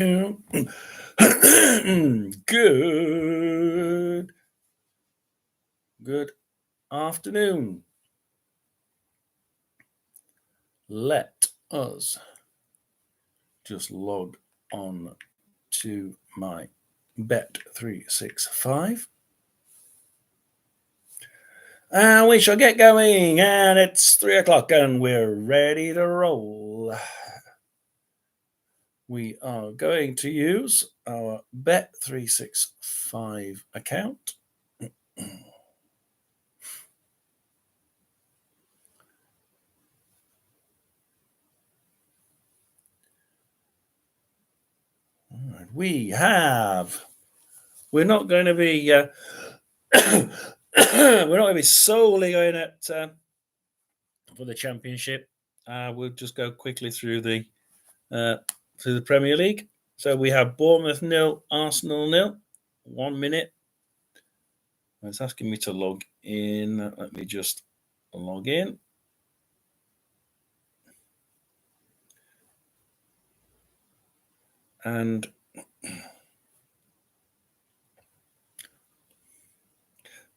Good afternoon. Let us just log on to my Bet365. And we shall get going. And it's 3 o'clock and we're ready to roll. We are going to use our Bet365 account. We're not going to be solely going at for the championship. We'll just go quickly through the Premier League. So we have Bournemouth 0, Arsenal 0. 1 minute. It's asking me to log in. Let me just log in. And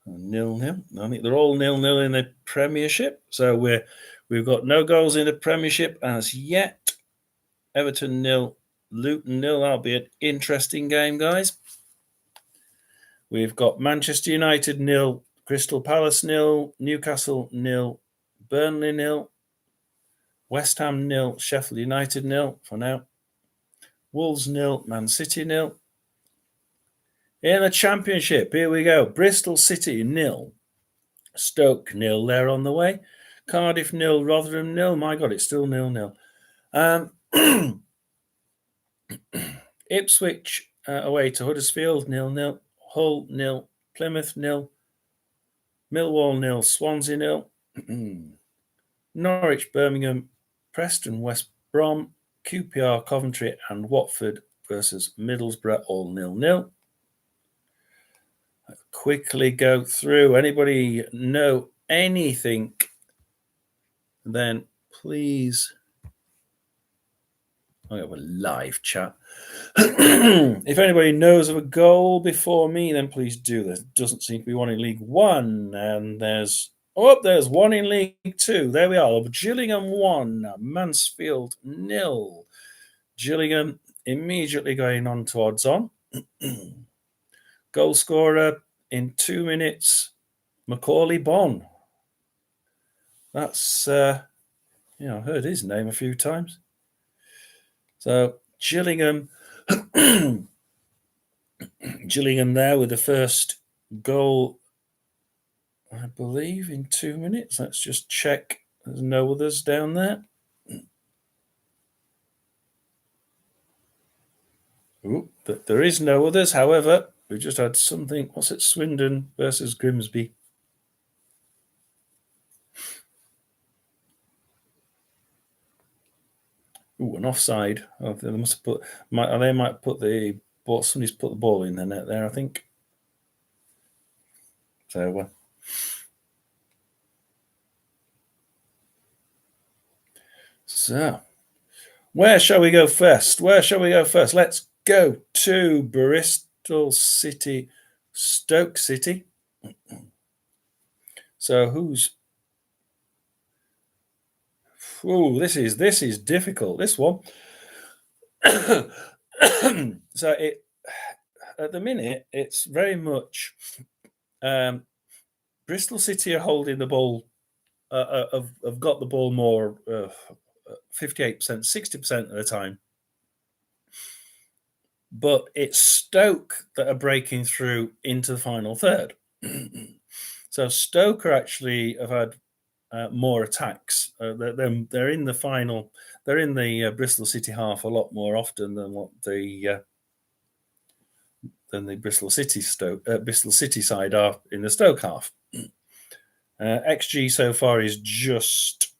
0-0. I think they're all 0-0 in the Premiership. So we've got no goals in the Premiership as yet. Everton 0, Luton 0. That'll be an interesting game, guys. We've got Manchester United 0, Crystal Palace 0, Newcastle 0, Burnley 0, West Ham 0, Sheffield United 0 for now. Wolves 0, Man City 0. In the Championship, here we go. Bristol City 0, Stoke 0 there on the way. Cardiff 0, Rotherham 0. My God, it's still 0-0. Ipswich away to Huddersfield 0-0. Hull 0, Plymouth 0, Millwall 0, Swansea 0. Norwich, Birmingham, Preston, West Brom, QPR, Coventry, and Watford versus Middlesbrough, all 0-0. I'll quickly go through. Anybody know anything? Then please. I have a live chat. If anybody knows of a goal before me, then please do. There doesn't seem to be one in League One, and there's one in League Two. There we are. Gillingham 1, Mansfield 0. Gillingham immediately going on to odds on. Goal scorer in 2 minutes, Macaulay Bonne. That's I've heard his name a few times. So Gillingham there with the first goal, I believe, in 2 minutes. Let's just check. There's no others down there. There is no others. However, we just had something. What's it? Swindon versus Grimsby. An offside. Oh, they must have put. They might put the ball. Somebody's put the ball in the net there, I think. So, where shall we go first? Let's go to Bristol City, Stoke City. So this is difficult, this one. So at the minute, it's very much Bristol City are holding the ball, have got the ball more 58%, 60% of the time. But it's Stoke that are breaking through into the final third. So Stoke actually have had more attacks. They're in the final. They're in the Bristol City half a lot more often than what the Bristol City side are in the Stoke half. XG so far is just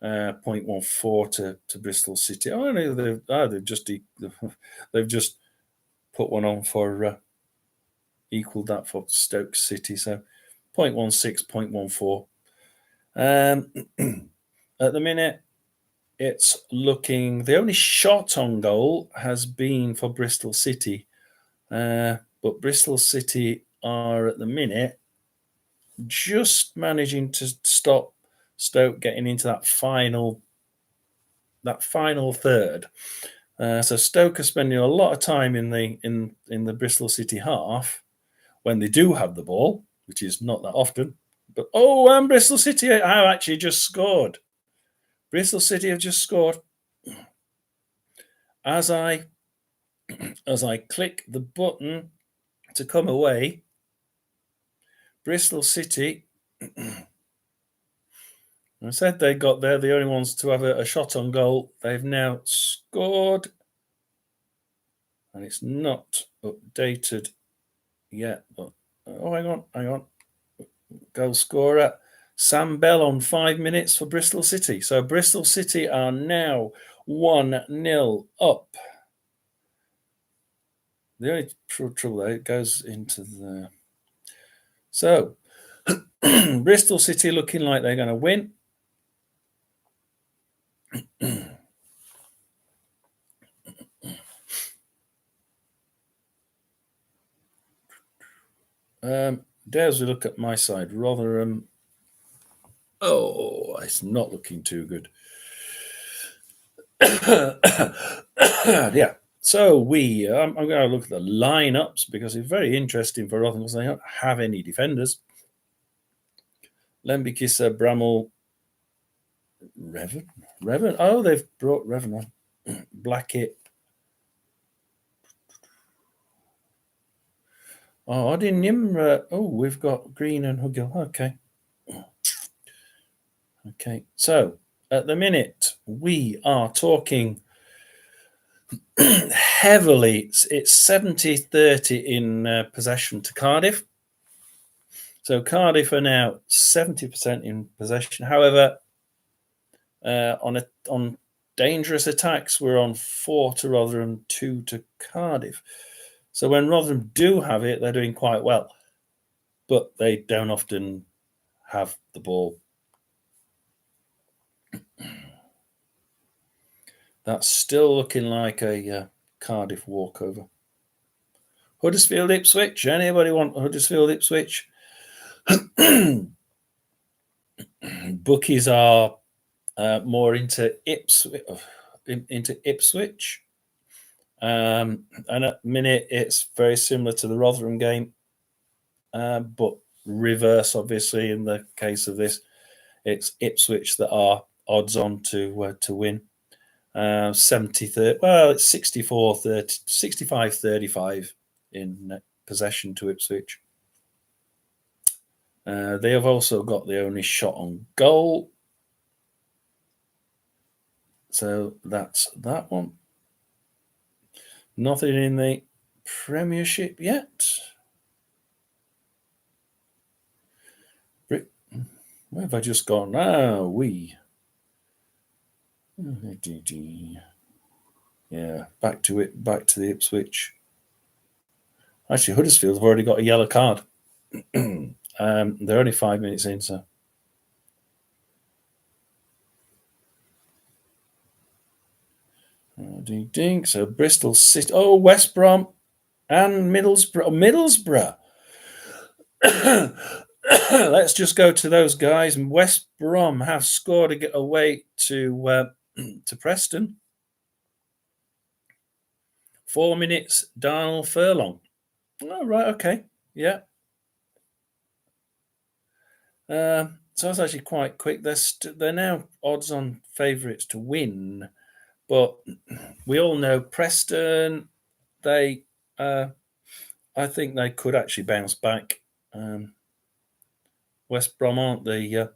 0.14 to Bristol City. Oh no, they've just put one on for equaled that for Stoke City. So 0.16, 0.14. At the minute, it's looking, the only shot on goal has been for Bristol City. But Bristol City are at the minute just managing to stop Stoke getting into that final third. So Stoke are spending a lot of time in the Bristol City half when they do have the ball, which is not that often. But and Bristol City have actually just scored. Bristol City have just scored. As I click the button to come away, Bristol City. I said they're the only ones to have a shot on goal. They've now scored, and it's not updated yet. But hang on. Goal scorer Sam Bell on 5 minutes for Bristol City. So Bristol City are now 1-0 up. The only trouble though, it goes into the. So Bristol City looking like they're going to win. Dares we look at my side. Rotherham. It's not looking too good. Yeah. So I'm going to look at the lineups because it's very interesting for Rotherham because they don't have any defenders. Lembikisa, Bramall, Revan. Oh, they've brought Revan on. Blackett. Nimra. We've got Green and Hugill. Okay. So at the minute we are talking heavily. It's 70-30 in possession to Cardiff. So Cardiff are now 70% in possession. However, on dangerous attacks, we're on 4 to Rotherham, 2 to Cardiff. So when Rotherham do have it, they're doing quite well, but they don't often have the ball. That's still looking like a Cardiff walkover. Huddersfield Ipswich. Anybody want Huddersfield Ipswich? Bookies are more into Ipswich. And at the minute, it's very similar to the Rotherham game, but reverse, obviously, in the case of this. It's Ipswich that are odds on to win. 70-30. Well, it's 65-35 in possession to Ipswich. They have also got the only shot on goal. So that's that one. Nothing in the Premiership yet. Where have I just gone? Yeah, back to the Ipswich. Actually, Huddersfield have already got a yellow card. They're only 5 minutes in, so. Ding ding. So Bristol City. West Brom and Middlesbrough. Let's just go to those guys. West Brom have scored to get away to Preston. 4 minutes, Darnell Furlong. Oh, right, okay. Yeah. So that's actually quite quick. They're now odds-on favourites to win, but we all know Preston. I think they could actually bounce back. West Brom aren't the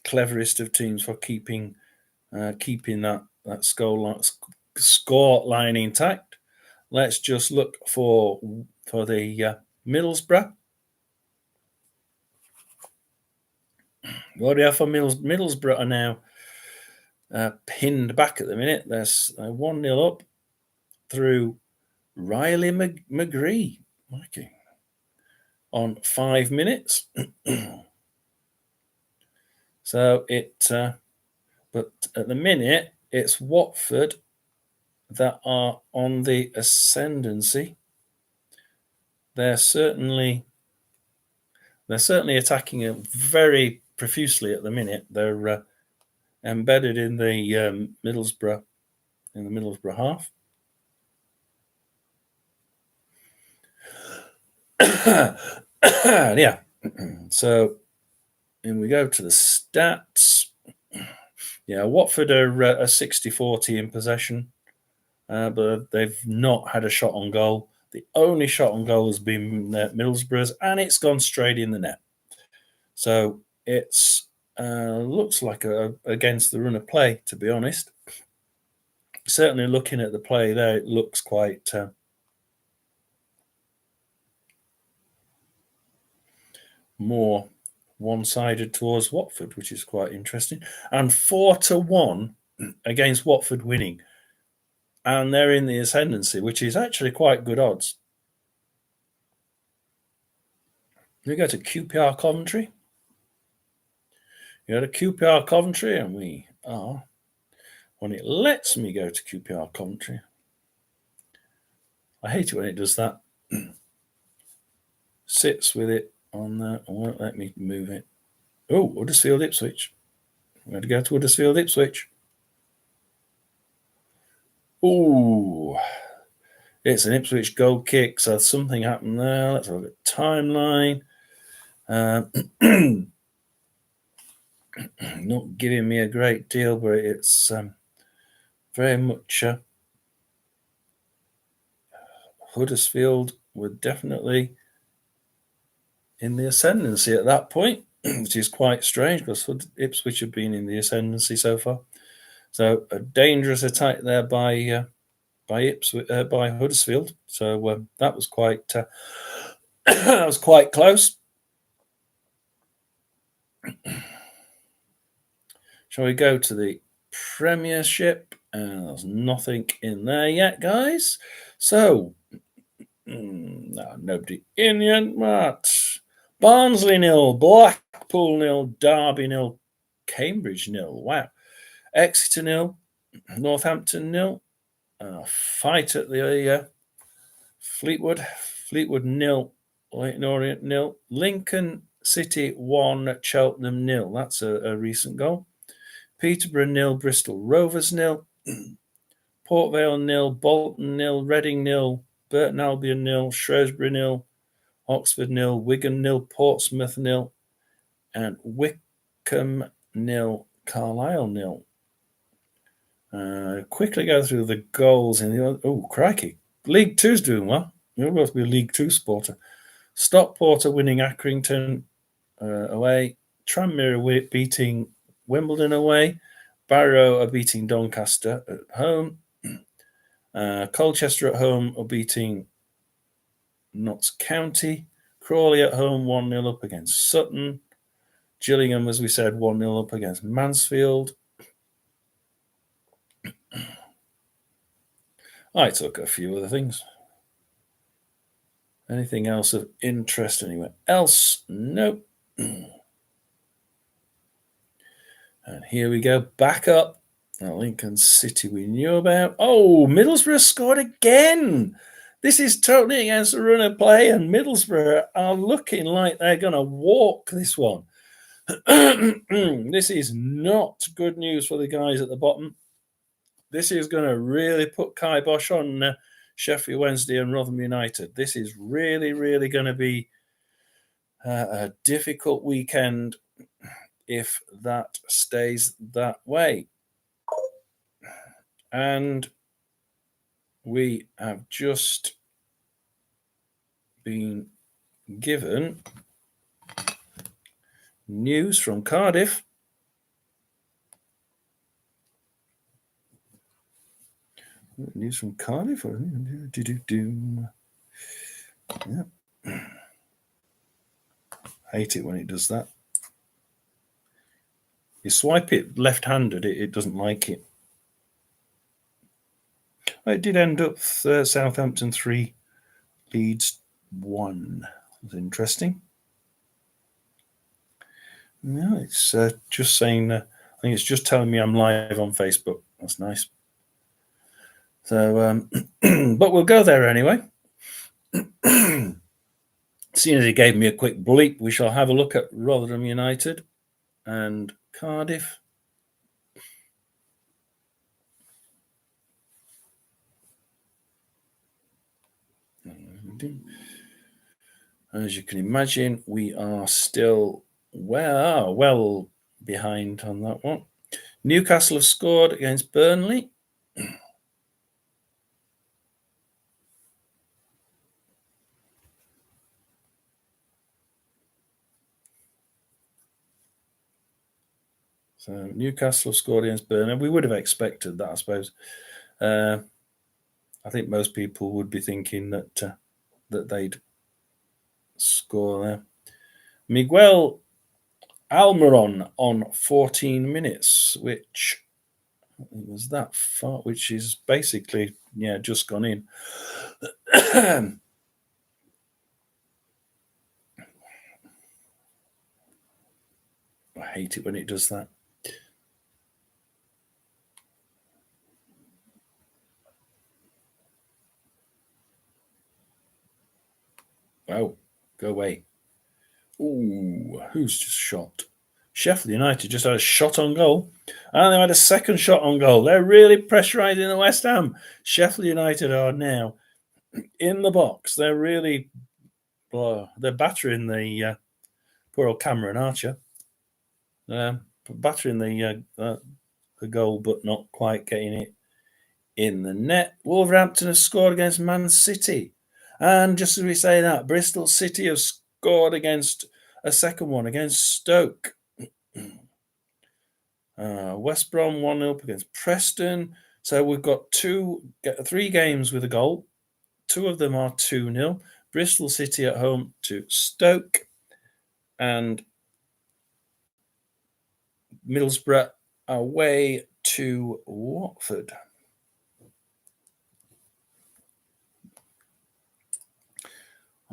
cleverest of teams for keeping that score line intact. Let's just look for the Middlesbrough. What do you have for Middlesbrough are now pinned back at the minute. They're 1-0 up through Riley McGree. Okay. On 5 minutes. So But at the minute, it's Watford that are on the ascendancy. They're certainly attacking it very profusely at the minute. They're embedded in the Middlesbrough half. Yeah. So, and we go to the stats. Yeah, Watford are a 60-40 in possession, but they've not had a shot on goal. The only shot on goal has been Middlesbrough's, and it's gone straight in the net. So it's looks like against the run of play, to be honest. Certainly looking at the play there, it looks quite more one-sided towards Watford, which is quite interesting. And 4-1 against Watford winning. And they're in the ascendancy, which is actually quite good odds. We go to QPR Coventry. You go to QPR Coventry, and we are, when it lets me go to QPR Coventry. I hate it when it does that. Sits with it on there and won't let me move it. Oh, Huddersfield Ipswich. I'm going to go to Huddersfield Ipswich. Oh, it's an Ipswich goal kick, so something happened there. Let's have a timeline. Not giving me a great deal, but it's very much Huddersfield were definitely in the ascendancy at that point, which is quite strange because Ipswich have been in the ascendancy so far. So a dangerous attack there by Huddersfield. So that was quite that was quite close. Shall we go to the Premiership? There's nothing in there yet, guys. So no, nobody in yet. But Barnsley 0, Blackpool 0, Derby 0, Cambridge 0. Wow. Exeter 0, Northampton 0. Fight at the Fleetwood 0, Leyton Orient 0, Lincoln City 1, Cheltenham 0. That's a recent goal. Peterborough 0, Bristol Rovers 0, Port Vale 0, Bolton 0, Reading 0, Burton Albion 0, Shrewsbury 0, Oxford 0, Wigan 0, Portsmouth 0, and Wycombe 0, Carlisle 0. Quickly go through the goals in the. Oh, crikey. League Two's doing well. You'll both be a League Two supporter. Stockport are winning Accrington away. Tranmere beating Wimbledon away. Barrow are beating Doncaster at home. Colchester at home are beating Notts County. Crawley at home 1-0 up against Sutton. Gillingham, as we said, 1-0 up against Mansfield. I took a few other things. Anything else of interest anywhere else? Nope. And here we go, back up. Lincoln City we knew about. Oh, Middlesbrough scored again. This is totally against the run of play, and Middlesbrough are looking like they're going to walk this one. This is not good news for the guys at the bottom. This is going to really put kibosh on Sheffield Wednesday and Rotherham United. This is really, really going to be a difficult weekend if that stays that way. And we have just been given news from Cardiff. News from Cardiff? Yeah. Hate it when it does that. You swipe it left-handed, it doesn't like it. It did end up Southampton 3, Leeds 1. That's interesting. No, it's just saying think it's just telling me I'm live on Facebook. That's nice. So, but we'll go there anyway. Seeing as he gave me a quick bleep, we shall have a look at Rotherham United and Cardiff. As you can imagine, we are still well behind on that one. Newcastle have scored against Burnley. So Newcastle have scored against Burnley. We would have expected that, I suppose. I think most people would be thinking that they'd score there. Miguel Almiron on 14 minutes, which was that far, which is basically just gone in. I hate it when it does that. Oh, go away. Ooh, who's just shot? Sheffield United just had a shot on goal. And they had a second shot on goal. They're really pressurising the West Ham. Sheffield United are now in the box. They're really they're battering the poor old Cameron Archer. Battering the goal, but not quite getting it in the net. Wolverhampton have scored against Man City. And just as we say that, Bristol City have scored against a second one against Stoke. West Brom 1-0 against Preston. So we've got 3 games with a goal. 2 of them are 2-0. Bristol City at home to Stoke. And Middlesbrough away to Watford.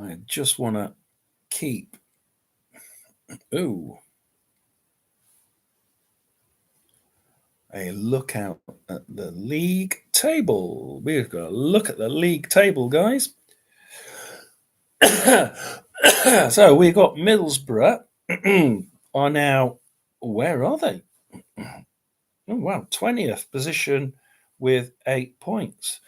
I just want to keep a look out at the league table. We've got to look at the league table, guys. So we've got Middlesbrough are now, where are they? Oh, wow, 20th position with 8 points.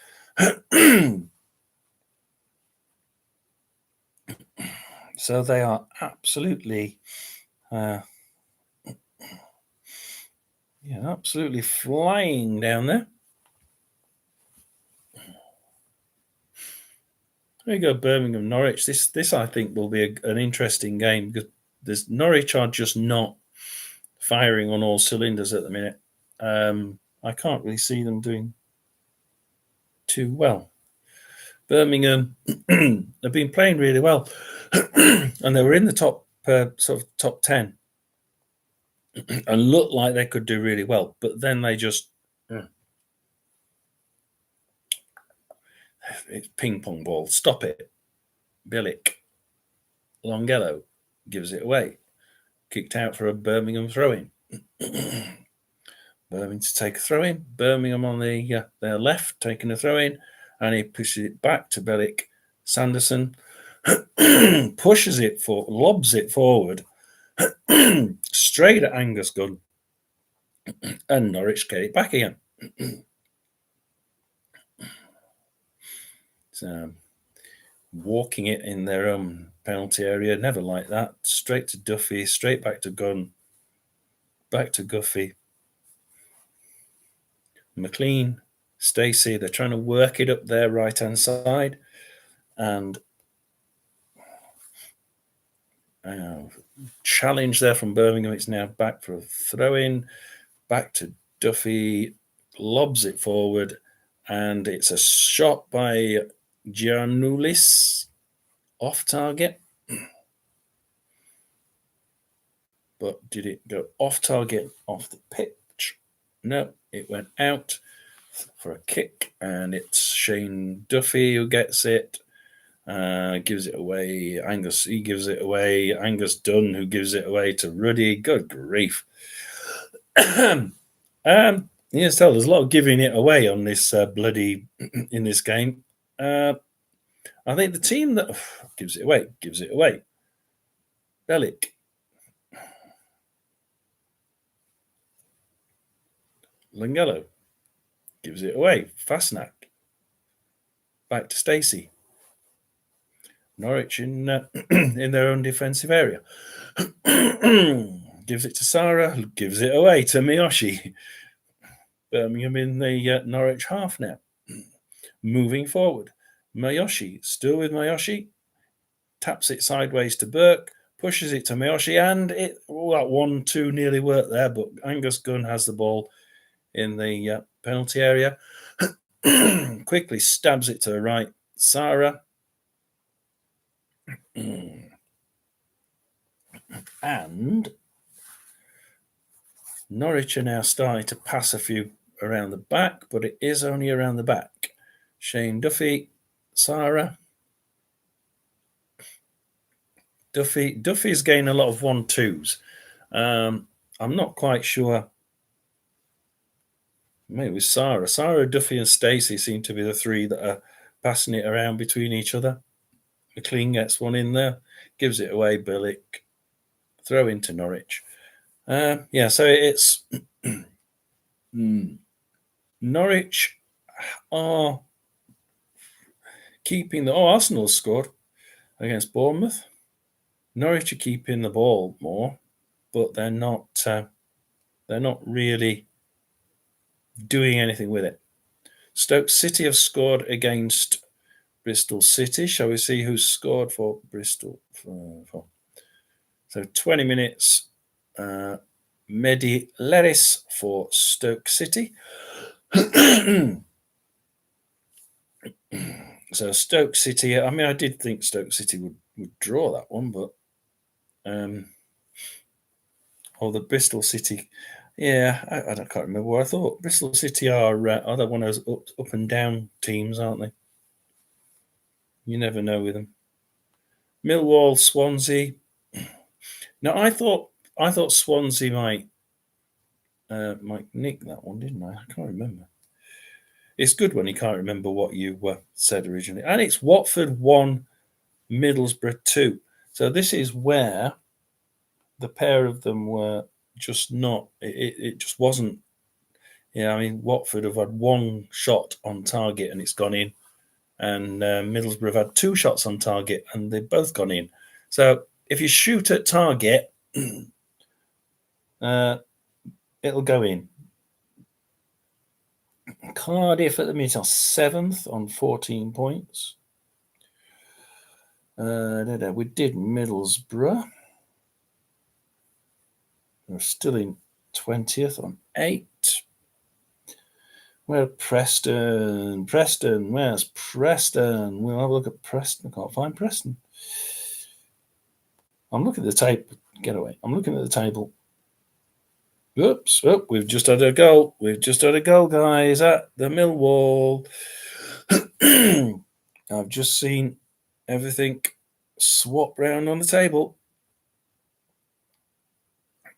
So they are absolutely absolutely flying down there. There you go, Birmingham, Norwich. This I think will be an interesting game because Norwich are just not firing on all cylinders at the minute. I can't really see them doing too well. Birmingham have been playing really well, and they were in the top 10, and looked like they could do really well. But then they just it's ping pong ball. Stop it, Bilic. Longello gives it away. Kicked out for a Birmingham throw-in. Birmingham to take a throw-in. Birmingham on their left taking a throw-in, and he pushes it back to Bilic. Sanderson lobs it forward straight at Angus Gunn, and Norwich get it back again. So walking it in their own penalty area, never like that. Straight to Duffy, straight back to Gunn, back to Guffey. McLean, Stacey, they're trying to work it up their right-hand side, and challenge there from Birmingham. It's now back for a throw-in, back to Duffy, lobs it forward, and it's a shot by Giannoulis off target. But did it go off target, off the pitch? No, it went out for a kick, and it's Shane Duffy who gets it. Gives it away. Angus gives it away. Angus Dunn, who gives it away to Ruddy. Good grief. Yes, tell there's a lot of giving it away on this bloody in this game. Uh, I think the team that gives it away. Bellic, Lingello gives it away. Fastnack, back to Stacey. Norwich in in their own defensive area. Gives it to Sarah, gives it away to Miyoshi. Birmingham in the Norwich half now. Moving forward. Miyoshi, still with Miyoshi, taps it sideways to Burke, pushes it to Miyoshi, and that 1-2 nearly worked there, but Angus Gunn has the ball in the penalty area. Quickly stabs it to the right. Sarah. And Norwich are now starting to pass a few around the back, but it is only around the back. Shane Duffy, Sarah. Duffy's gained a lot of 1-2s. I'm not quite sure. Maybe it was Sarah. Sarah, Duffy, and Stacey seem to be the three that are passing it around between each other. McLean gets one in there, gives it away. Billick, throw into Norwich. So it's Norwich are keeping the. Arsenal scored against Bournemouth. Norwich are keeping the ball more, but they're not. They're not really doing anything with it. Stoke City have scored against Bristol City. Shall we see who's scored for Bristol? So 20 minutes. Mehdi Leris for Stoke City. So Stoke City. I mean, I did think Stoke City would draw that one, but the Bristol City. Yeah, I can't remember what I thought. Bristol City are they one of those up and down teams, aren't they? You never know with them. Millwall, Swansea. Now I thought Swansea might nick that one, didn't I? I can't remember. It's good when you can't remember what you said originally. And it's Watford 1, Middlesbrough 2. So this is where the pair of them were just not. It just wasn't. Yeah, I mean Watford have had one shot on target and it's gone in, and Middlesbrough have had 2 shots on target and they've both gone in. So if you shoot at target, it'll go in. Cardiff at the minute are 7th on 14 points. We did Middlesbrough. We're still in 20th on 8. Where Preston? Where's Preston? We'll have a look at Preston. I can't find Preston. I'm looking at the table. Get away. I'm looking at the table. Oops. Oh, we've just had a goal. Guys, at the Millwall. I've just seen everything swap round on the table.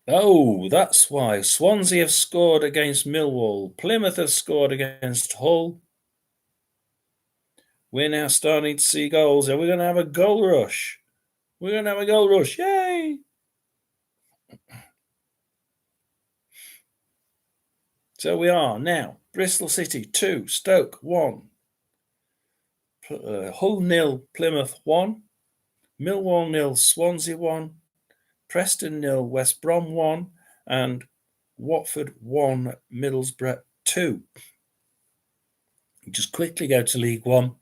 Oh, that's why. Swansea have scored against Millwall. Plymouth have scored against Hull. We're now starting to see goals, and we're going to have a goal rush. Yay! So we are now Bristol City 2, Stoke 1, Hull 0, Plymouth 1, Millwall 0, Swansea 1, Preston 0, West Brom 1, and Watford 1, Middlesbrough 2. Just quickly go to League One.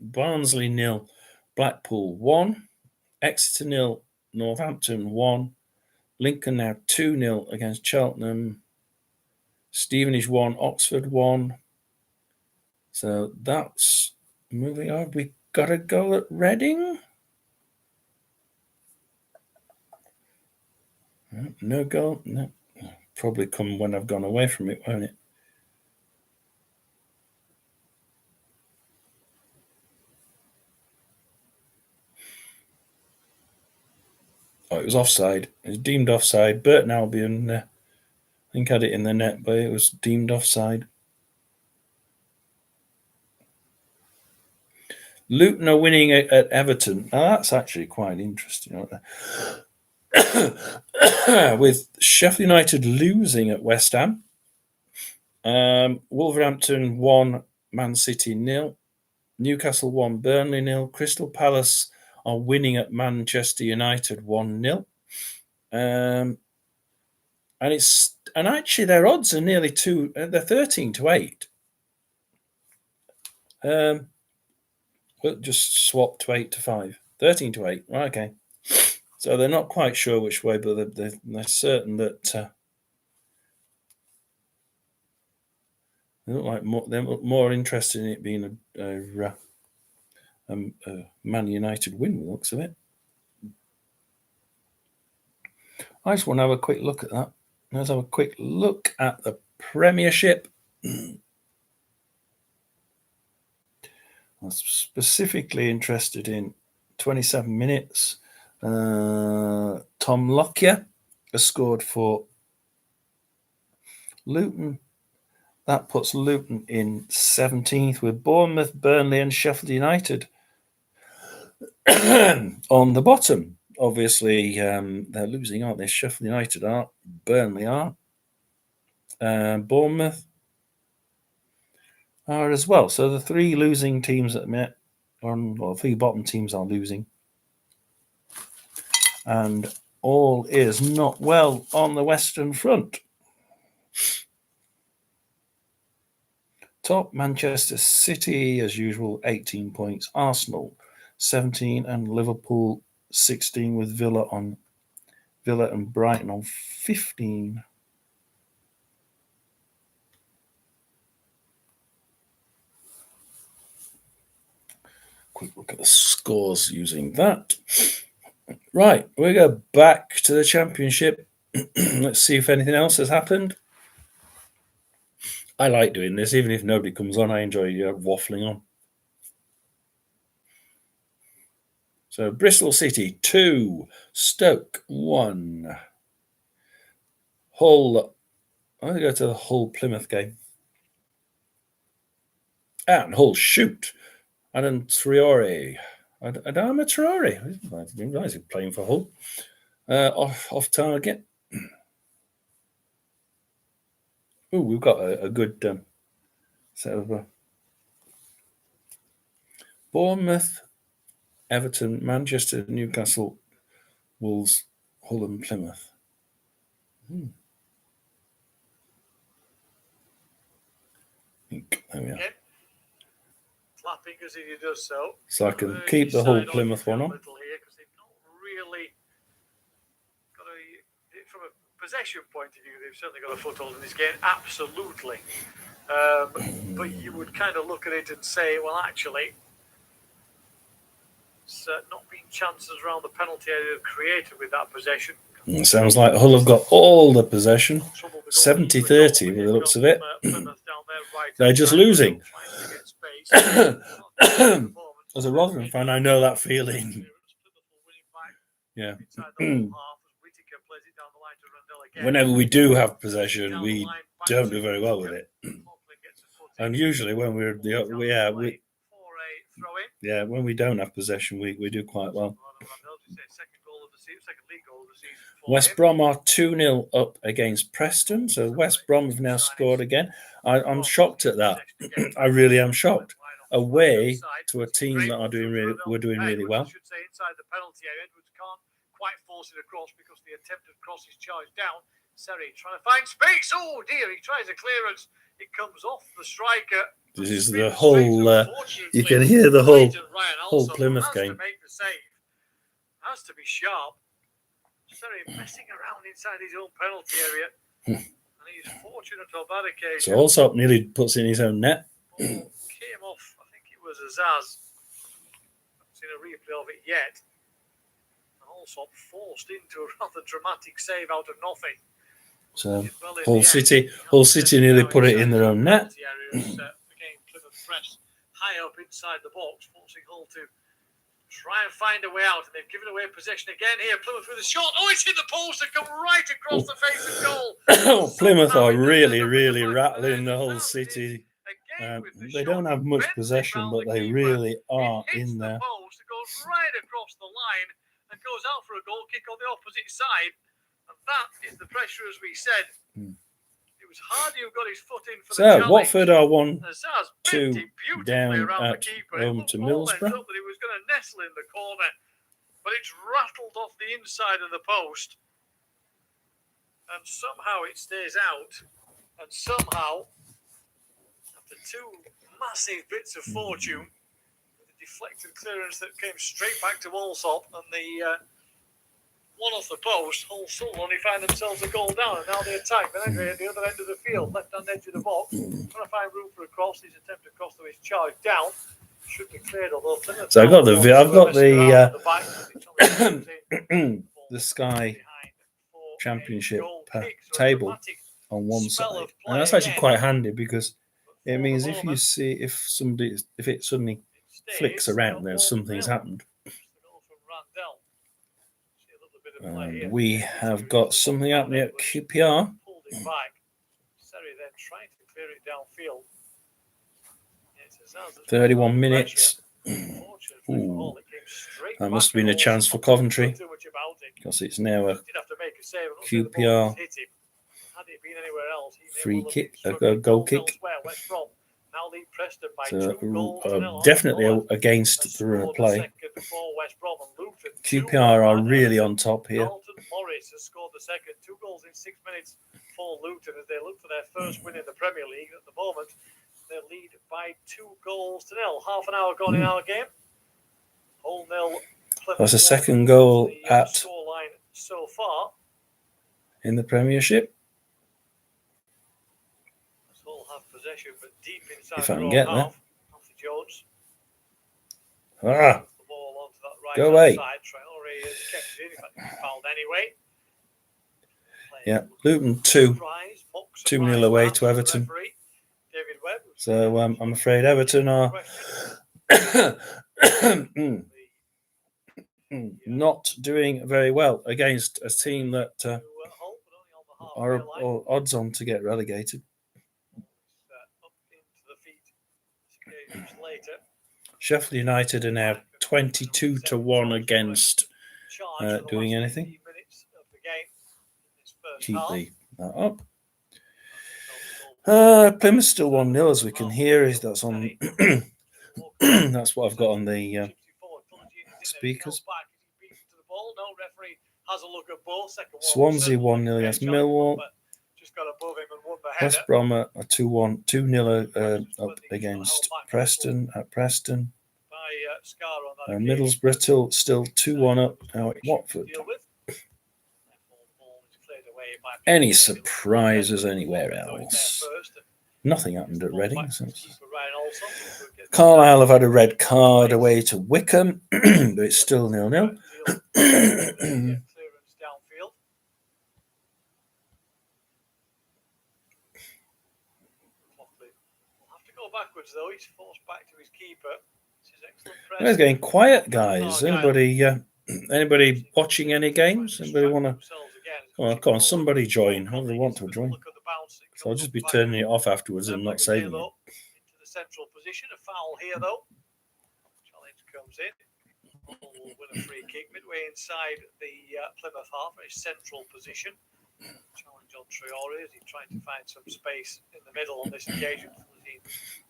Barnsley 0, Blackpool 1, Exeter 0, Northampton 1, Lincoln now 2-0 against Cheltenham, Stevenage 1, Oxford 1. So that's moving on. We got a goal at Reading. No goal. No. Probably come when I've gone away from it, won't it? Oh, it was offside. It was deemed offside. Burton Albion. I think had it in the net, but it was deemed offside. Luton are winning at Everton. Now, that's actually quite interesting, with Sheffield United losing at West Ham. Wolverhampton 1, Man City 0. Newcastle 1, Burnley 0. Crystal Palace are winning at Manchester United 1-0. And actually their odds are nearly they're 13-8. We'll just swap to 8-5. 13-8. Okay. So they're not quite sure which way, but they're certain that they look like they're more interested in it being a Man United win, the looks of it. I just want to have a quick look at that. Let's have a quick look at the Premiership. I'm specifically interested in 27 minutes. Tom Lockyer has scored for Luton. That puts Luton in 17th with Bournemouth, Burnley and Sheffield United on the bottom. Obviously, they're losing, aren't they? Sheffield United aren't. Burnley aren't. Bournemouth are as well. So the three losing teams at the minute, or three bottom teams are losing. And all is not well on the Western Front. Top Manchester City, as usual, 18 points. Arsenal, 17, and Liverpool, 16, with Villa and Brighton on 15. Quick look at the scores using that. Right, we go back to the Championship. Let's see if anything else has happened. I like doing this, even if nobody comes on. I enjoy waffling on. So Bristol City 2, Stoke 1. Hull. I'm going to go to the Hull Plymouth game. And Hull shoot. Adam Traore. Adama Traore. I didn't realise he was playing for Hull. Off target. Oh, we've got a good set of Bournemouth, Everton, Manchester, Newcastle, Wolves, Hull and Plymouth. There we are. Clapping as he does so. So I can keep the Hull Plymouth one on. Really got from a possession point of view, they've certainly got a foothold in this game. Absolutely. But you would kind of look at it and say, well, actually, it's not been chances around the penalty area created with that possession. It sounds like Hull have got all the possession. 70-30 with the looks of it. They're just losing. As a Rotherham fan, I know that feeling. Yeah. Whenever we do have possession, we don't do very well with it. And usually when when we don't have possession, we do quite well. West Brom are 2-0 up against Preston, so West Brom have now scored again. I'm shocked at that. I really am shocked. Away to a team that are doing really well. I should say inside the penalty area, Edwards can't quite force it across because the attempted cross is charged down. Seri trying to find space. Oh dear, he tries a clearance. It comes off the striker. This is the whole. You can hear the whole Plymouth game. Make the save. Has to be sharp. Seri messing around inside his own penalty area, and he's fortunate on that occasion. So Allsop nearly puts in his own net. Came off. I think it was Azaz. Haven't seen a replay of it yet. And Allsop forced into a rather dramatic save out of nothing. So Hull City nearly put it in their own net. Again, Plymouth press high up inside the box, forcing Hull to try and find a way out, and they've given away possession again here. Plymouth with a shot. Oh, it's hit the post and come right across the face of goal. Plymouth are really rattling the whole city. They don't have much possession, but they really are in there. It hits the post, it goes right across the line and goes out for a goal kick on the opposite side. And that is the pressure, as we said. It was Hardy who got his foot in for the challenge. Watford are 1-2 down at home to Middlesbrough. That he was going to nestle in the corner, but it's rattled off the inside of the post, and somehow it stays out. And somehow, after two massive bits of fortune, the deflected clearance that came straight back to Walsall and the one off the post, Hull only find themselves a goal down, and now they attack. Benegre at the other end of the field, left-hand edge of the box, trying to find room for a cross. His attempt to cross, though, is charged down. Should be cleared, although Plymouth. So I've got the Sky Championship table on one side, and that's actually quite handy because it means if it suddenly flicks around, then something's happened. And we have got something happening at QPR. 31 minutes. Ooh. That must have been a chance for Coventry because it's now a QPR free kick, a goal kick. So definitely against the run of play. QPR are really on top here. Morris has scored the second, 2 goals in 6 minutes for Luton as they look for their first win in the Premier League. At the moment, they lead by 2-0. Half an hour gone in our game. Hull 0. That's a second goal at scoreline so far in the Premiership. Hull have possession, but deep inside if I can get there. Jones. Ah, the ball onto that right go away. Side. Traore has kept it in. In fact, he's fouled anyway. Yeah, Luton 2-0 away to Everton. So I'm afraid Everton are not doing very well against a team that are odds on to get relegated. Sheffield United are now 22-1 against doing anything. Keep that up. Plymouth still 1-0 as we can hear. That's on. That's what I've got on the speakers. Swansea 1-0 against Millwall. West Brom are 2-0 up against Preston at Preston. Middlesbrough still 2-1 up now at Watford. Any surprises anywhere else? Nothing happened at Reading. Carlisle have had a red card away to Wickham, but it's still 0-0. Backwards though, he's forced back to his keeper. It's getting quiet, guys. Anybody watching any games? Anybody want to? Come on, somebody join. I really want to join. So I'll just be turning it off afterwards and not saving it. Into the central position, a foul here though. Challenge comes in. Will win a free kick midway inside the Plymouth half, a central position. Challenge on Traore as he's trying to find some space in the middle on this occasion.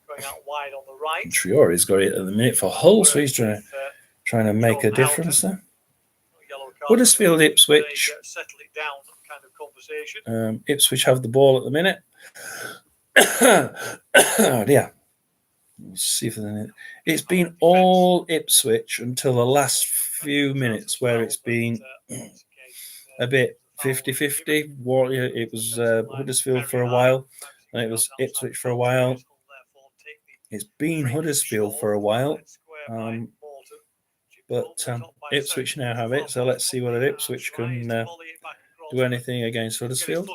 Going out wide on the right. Triore's got it at the minute for Hull, so he's trying to make a difference there. Huddersfield, Ipswich. Ipswich have the ball at the minute. Yeah. We'll see if it's been all Ipswich until the last few minutes where it's been a bit 50-50. It was Huddersfield for a while, and it was Ipswich for a while. It's been Huddersfield for a while, but Ipswich now have it. So let's see whether Ipswich can do anything against Huddersfield.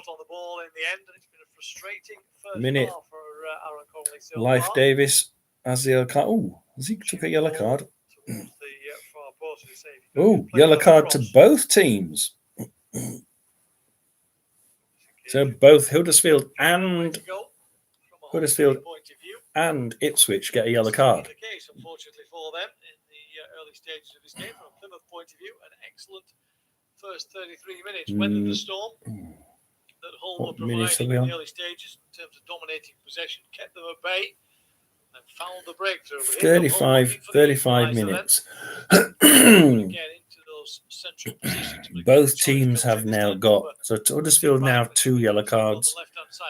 Minute. Life Davis has the yellow card. Oh, has he took a yellow card? was to say. Oh, yellow card to both teams. So both Huddersfield and Ipswich get a yellow card. The case, unfortunately for them, in the early stages of this game, from a Plymouth point of view, an excellent first 33 minutes. Weathered the storm that Hull were providing in the early stages in terms of dominating possession, kept them at bay, and found the breakthrough. 35 minutes. Both teams have now got, so Huddersfield now have 2 yellow cards,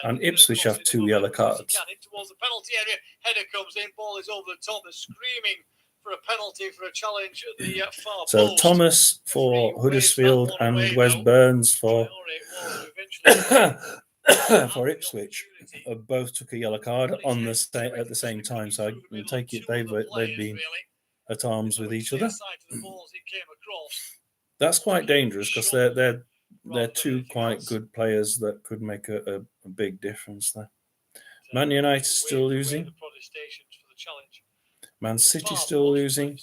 and Ipswich have 2 yellow cards. Towards the penalty area, header comes in, ball is over the top, they're screaming for a penalty for a challenge at the far so post. Thomas for Huddersfield and Wes Burns for for Ipswich both took a yellow card on the at the same time. So I can take it they've been at arms with each other. That's quite dangerous because they're 2 quite good players that could make a big difference there. Man United still losing. Man City still losing.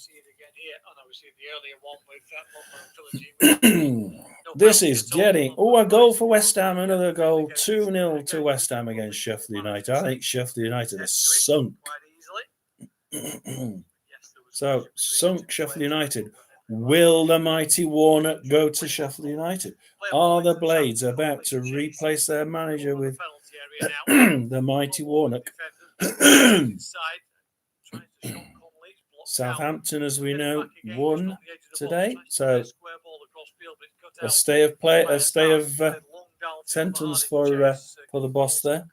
This is getting... Oh, a goal for West Ham, another goal. 2-0 to West Ham against Sheffield United. I think Sheffield United has sunk. So, sunk Sheffield United. Will the mighty Warnock go to Sheffield United? Are the Blades about to replace their manager with the mighty Warnock? Southampton, as we know, won today. So a stay of sentence for the boss there.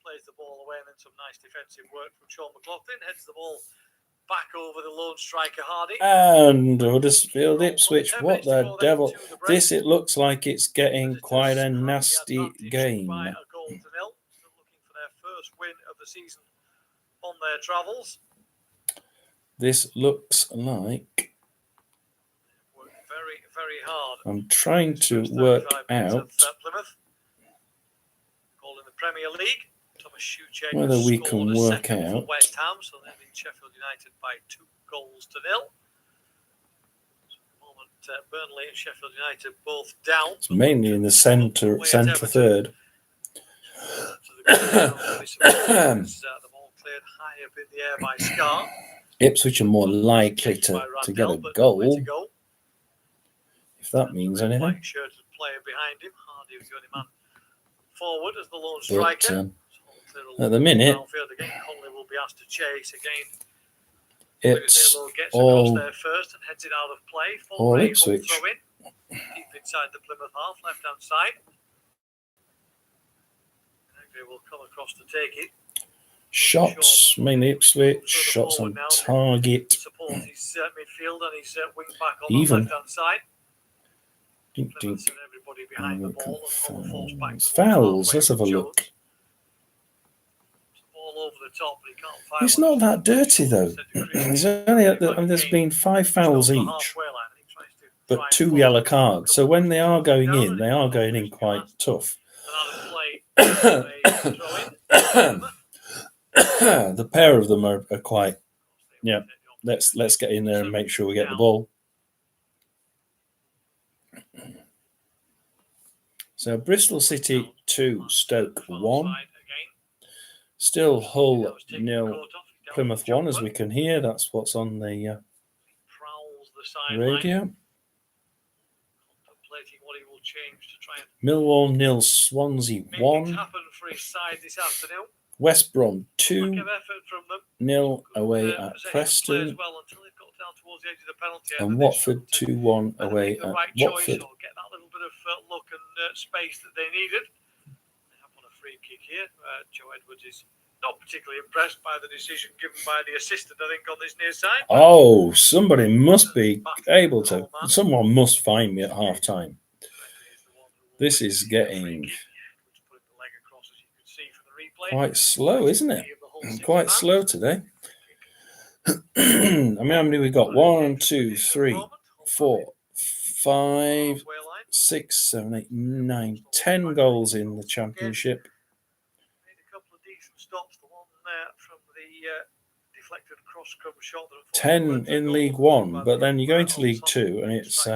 Plays the ball away and then some nice defensive work from Sean McLaughlin. Heads the ball back over the lone striker Hardy. And Huddersfield Ipswich, what the devil. This, it looks like it's getting quite a nasty game. A goal to nil. Still looking for their first win of the season on their travels. This looks like... Worked very, very hard. I'm trying to work out Plymouth. Goal in the Premier League. Whether we can work out West Ham, so they've been Sheffield United by 2 goals to nil. So at the moment, Burnley and Sheffield United both down. It's mainly in the centre third. The ball cleared high up in the air by Scar. Ipswich are more likely to get a goal, if that means anything. White shirted player behind him. Hardy was the only man forward as the lone striker. At the minute, Conley will be asked to chase again. It's gets across there first and heads it out of play. All Ipswich. Deep inside the Plymouth half, left hand side. They will come across to take it. Shots, mainly Ipswich. Shots on target. Support his midfield and his wing back on Even. the left hand side. Dink, dink. Everybody behind the ball and fouls. Let's have a look. Over the top, but he can't fire. It's not that dirty though. There's been 5 fouls each, but 2 yellow cards. So when they are going in, they are going in quite tough. The pair of them are quite. Yeah, let's get in there and make sure we get the ball. So Bristol City 2, Stoke 1. Still Hull 0, Plymouth 1, as we can hear. That's what's on the radio. Millwall 0, Swansea 1. West Brom 2, 0 away at Preston. And Watford 2-1 away at Watford. Get that little bit of look and space that they needed. Free kick here. Joe Edwards is not particularly impressed by the decision given by the assistant, I think, on this near side. Oh, somebody must be able to. Someone must find me at half time. This is getting quite slow, isn't it? Quite slow today. I mean, how many we got? 1, 2, 3, 4, 5, 6, 7, 8, 9, 10 goals in the championship. Made a couple of decent stops. The one there from the deflected 10 in League One, but then you go into League Two and it's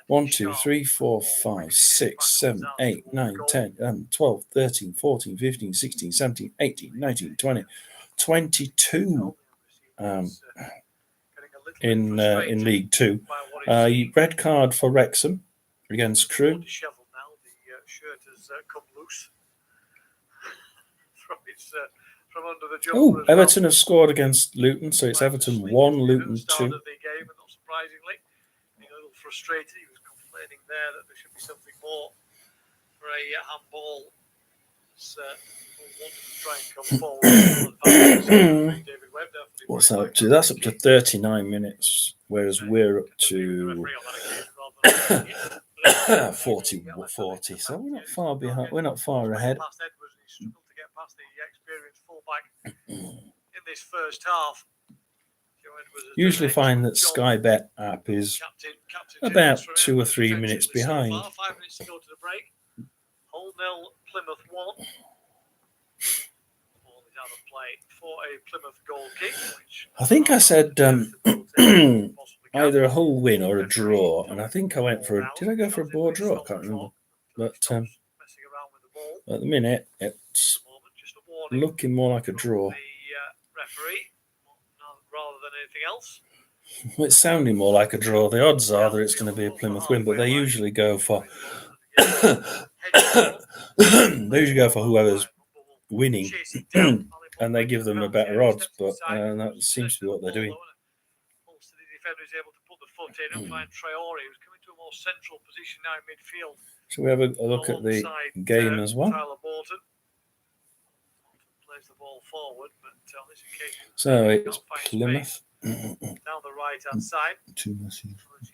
1, 2, 3, 4, 5, 6, 7, 8, 9, 10, 11, 12, 13, 14, 15, 16, 17, 18, 19, 20, 22 in League Two. Red card for Wrexham against Crewe. Oh, Everton have scored against Luton, so it's Everton 1, Luton 2. Surprisingly, being a little frustrated, he was complaining there that there should be something more for a handball. Wanted to try and come forward. What's that up to? That's up to 39 minutes, whereas we're up to 40. So we're not far behind. We're not far ahead. In this first half. Usually find that Sky Bet app is about 2 or 3 minutes behind. 5 minutes to go to the break. Hull 0, Plymouth 1. Ball is out of play for a Plymouth goal kick. I think I said either a Hull win or a draw, and I think I went for a. Did I go for a ball draw? I can't remember. But at the minute, it's looking more like a draw. Referee, rather than anything else. Well, it's sounding more like a draw. The odds are that it's going to be a Plymouth win, but they usually go for whoever's winning, and they give them a better odds. But that seems to be what they're doing. The defender is able to put the foot in and find Traore, who's coming to a more central position now in midfield. Shall we have a look at the game as well? The ball forward, but on this occasion, so it's Plymouth. Down the right hand side. Too messy. Trying to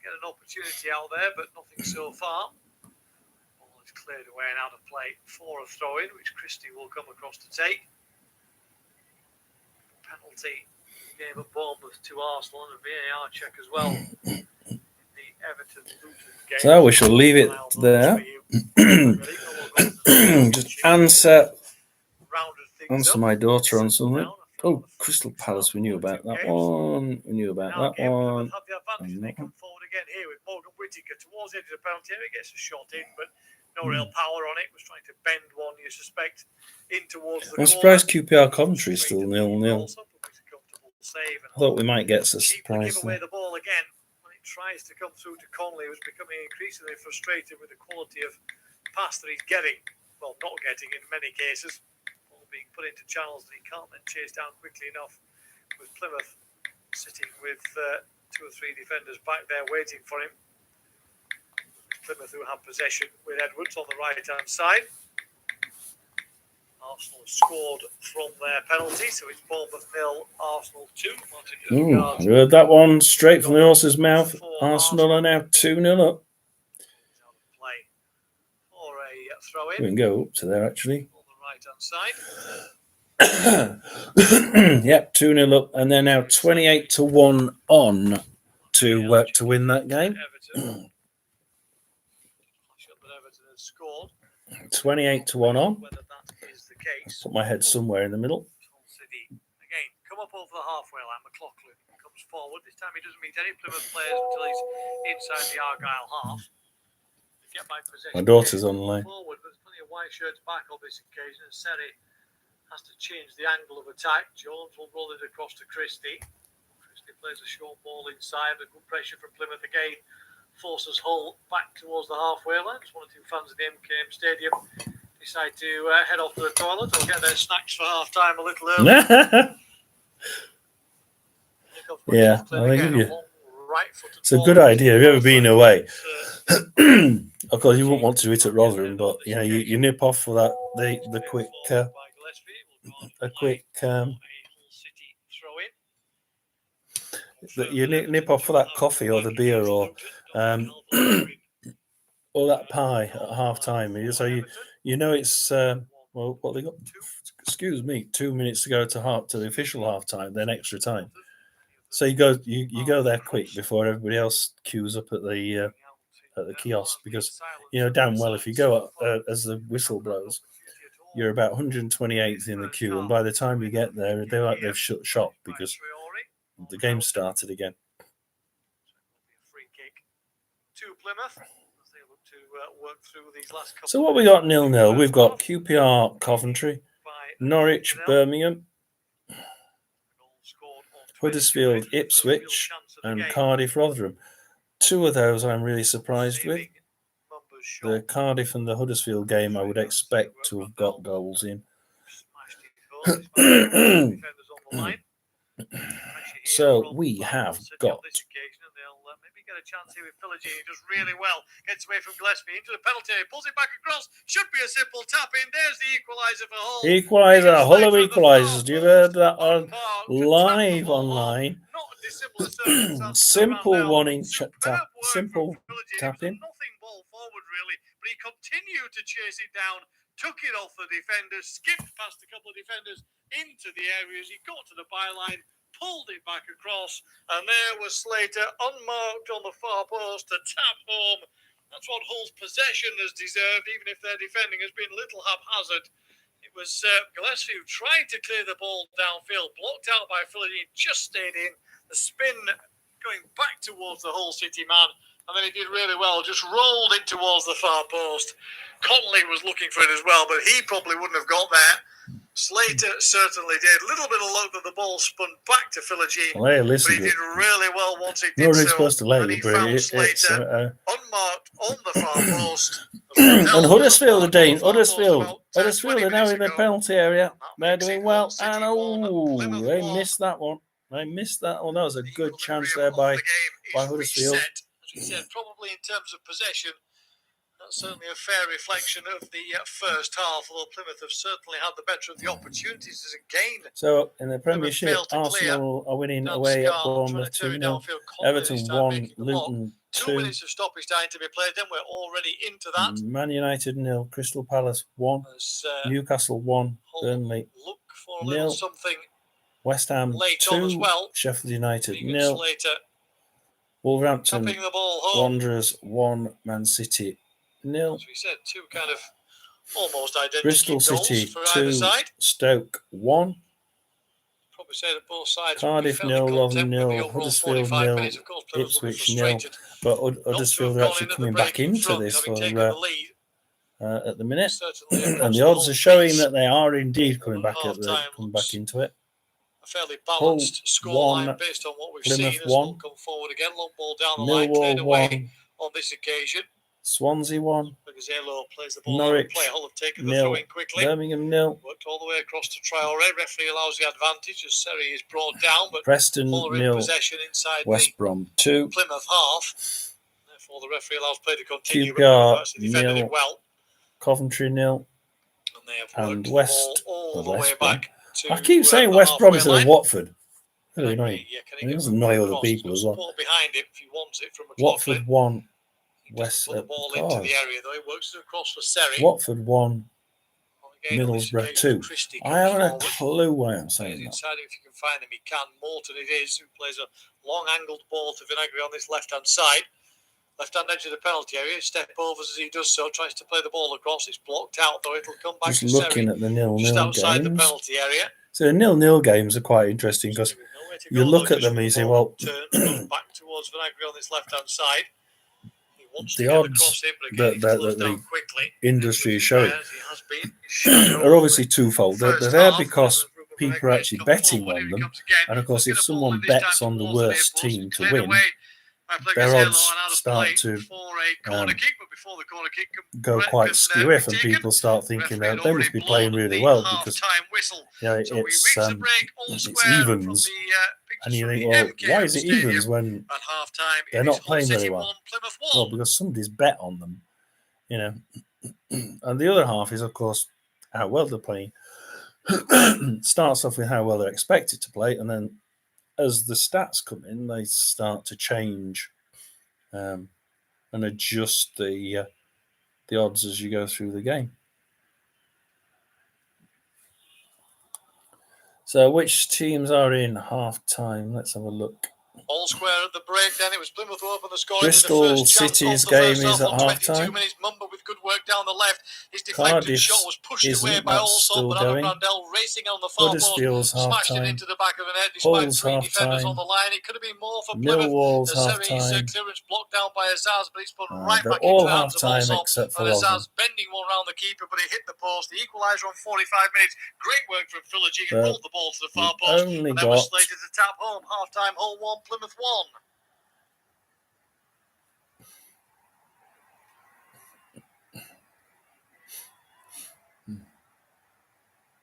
get an opportunity out there, but nothing so far. Ball is cleared away and out of play for a throw in, which Christie will come across to take. Penalty game at Bournemouth to Arsenal and a VAR check as well. The Everton-Luton game. So we shall leave it there. Just answer my daughter on something. Oh, Crystal Palace, we knew about that one. We knew about that one. Have the advantage. They come forward again here with Morgan Whittaker towards the edge of the penalty area. Gets a shot in, but no real power on it. Was trying to bend one, you suspect, in towards the I'm surprised QPR Coventry is still 0-0. I thought we might get a surprise there. Give away the ball again when it tries to come through to Conley, who's becoming increasingly frustrated with the quality of pass that he's getting. Well, not getting in many cases. Being put into channels that he can't then chase down quickly enough, with Plymouth sitting with 2 or 3 defenders back there waiting for him. Plymouth who have possession with Edwards on the right hand side. Arsenal scored from their penalty, so it's Bournemouth 0, Arsenal 2. You heard that one straight from the horse's mouth. Arsenal are now 2-0 up. Play for a throw in. We can go up to there actually. Side. Yep, 2-0 up, and they're now 28-1 on to win that game. 28-1 on. Put my head somewhere in the middle. Again, come up over the halfway line. McLaughlin comes forward. This time he doesn't meet any Plymouth players until he's inside the Argyle half. My daughter's on the line. Forward, but there's plenty of white shirts back on this occasion. And Seri has to change the angle of attack. Jones will roll it across to Christie. Christie plays a short ball inside. The good pressure from Plymouth again forces Hull back towards the halfway line. Just 1 or 2 fans of the MKM Stadium decide to head off to the toilet or get their snacks for half time a little early. Yeah, I think it's a good idea. Have you ever been away? Of course, you wouldn't want to do it at Rotherham, but you nip off for that the quick you nip off for that coffee or the beer or or that pie at half time. So you know it's what they got. Excuse me, 2 minutes to go to the official half time, then extra time. So you go there quick before everybody else queues up at the kiosk, because damn well if you go as the whistle blows, you're about 128th in the queue, and by the time you get there, they're like they've shut shop because the game started again. Free kick to Plymouth as they look to work through these last couple. So what we got 0-0. We've got QPR Coventry, Norwich Birmingham, Huddersfield Ipswich, and Cardiff Rotherham. Two of those I'm really surprised with. The Cardiff and the Huddersfield game I would expect to have got goals in. So we have got maybe get a chance here with Philogene. He does really well. Gets away from Gillespie into the penalty area, pulls it back across. Should be a simple tap in. There's the equaliser for Hull. Equaliser, Hull of equalisers. You've heard that on live online. Not dissimilar circumstances. Simple one inch tap. Simple tapping. Nothing ball forward really, but he continued to chase it down. Took it off the defenders, skipped past a couple of defenders into the areas. He got to the byline, pulled it back across, and there was Slater unmarked on the far post to tap home. That's what Hull's possession has deserved, even if their defending has been a little haphazard. It was Gillespie who tried to clear the ball downfield, blocked out by Philogene, just stayed in. The spin going back towards the Hull City man, and then he did really well, just rolled it towards the far post. Connolly was looking for it as well, but he probably wouldn't have got there. Slater certainly did. A little bit of luck that the ball spun back to Philogene, well, but he did really well once it did You're so. supposed to let And you, he but found it's Slater unmarked on the far post. and Huddersfield are doing Huddersfield are now in the penalty area. They're doing well, and they missed that one. They missed that one. That was a good chance there by Huddersfield. As we said, probably in terms of possession, that's certainly a fair reflection of the first half, although Plymouth have certainly had the better of the opportunities as again. So in the Premiership, Arsenal are winning away at Bournemouth 2-0. Everton 1, Luton 2. 2 minutes of stoppage time to be played, then we're already into that. Man United 0, Crystal Palace 1, Newcastle 1, Burnley look for a little 0, something West Ham late on as 2, well. Sheffield United Egan 0, Slater Wolverhampton tapping the ball home. Wanderers 1, Man City 0. As we said, two kind of almost identical Bristol goals City for either 2, side. Stoke 1, Probably say that both sides Cardiff will be fairly 0, content Rotherham with the 0, overall Huddersfield 45 0, minutes. Of course, Plymouth will be Ipswich 0. frustrated But not to Huddersfield have are gone actually in at the coming break back in into front, this having for taken the lead. at the minute, Certainly across and the the odds whole are showing pitch. that they are indeed coming back Half-time into it. A fairly balanced Hull 1, scoreline based on what we've Plymouth seen as 1, Hull come forward again. Long ball down the line, Millwall cleared away 1, on this occasion. Swansea 1, Gazzello plays the ball Norwich out of play. Hull have taken the 0, throw in quickly. Birmingham 0, Worked all the way across to Traore. Referee allows the advantage as Seri is brought down, but Preston Hull are in 0, possession inside West Brom 2, the Plymouth half. Therefore, the referee allows play to continue. QPR But defended 0, it well. Coventry 0, And they have worked and the West. ball all the way Brom. back to I keep saying the West Brom instead halfway of line. Watford. Really annoying. It does annoy other people as well. Support behind him if he wants it from Watford 1, He West. put the ball into the area though. He works it across for Seri. Watford 1, Again, on this Middlesbrough occasion, 2. Christie I comes haven't a forward. clue why I'm Plays saying that. inside him if you can find him. He can. Morton it is, who plays a long angled ball to Vinagre on this left hand side. Left hand edge of the penalty area. Step overs as he does so. Tries to play the ball across. It's blocked out though. It'll come back Just to looking Seri. at the Just 0-0 outside the games. penalty area. So the 0-0 games are quite interesting because you look at them and you say, well, back towards Vinagre on this left hand side. He wants the to get odds across it, but again, that slows the down quickly. industry is showing Are are obviously twofold. They're there because people are actually betting on them. And of course, if someone bets on the worst team to win, their odds start to go quite skew if, and people start thinking that they must be playing really well because it's evens. And you think, well, why is it evens when they're not playing very well? Well, because somebody's bet on them, you know. And the other half is, of course, how well they're playing. Starts off with how well they're expected to play, and then as the stats come in, they start to change and adjust the odds as you go through the game. So which teams are in half time? Let's have a look. All square at the break then. It was Plymouth open the scoring Bristol with the first chance City's of the game first is half at on half 22 time. minutes. Mumba with good work down the left. His deflected shot was pushed away by Allsop, but Adam Randell racing on the far post, smashed it into the back of the net despite three defenders on the line. It could have been more for Plymouth. Millwall's half His time. clearance blocked down by Azaz, but he's put right They're back into all the half hands of time Allsop. except for And Rotherham. Azaz bending one round the keeper, but it hit the post. The equaliser on 45 minutes. Great work from Philogene. He rolled the ball to the far post. Only And then was got slated to tap home. Half time, Hull 1, Plymouth 1.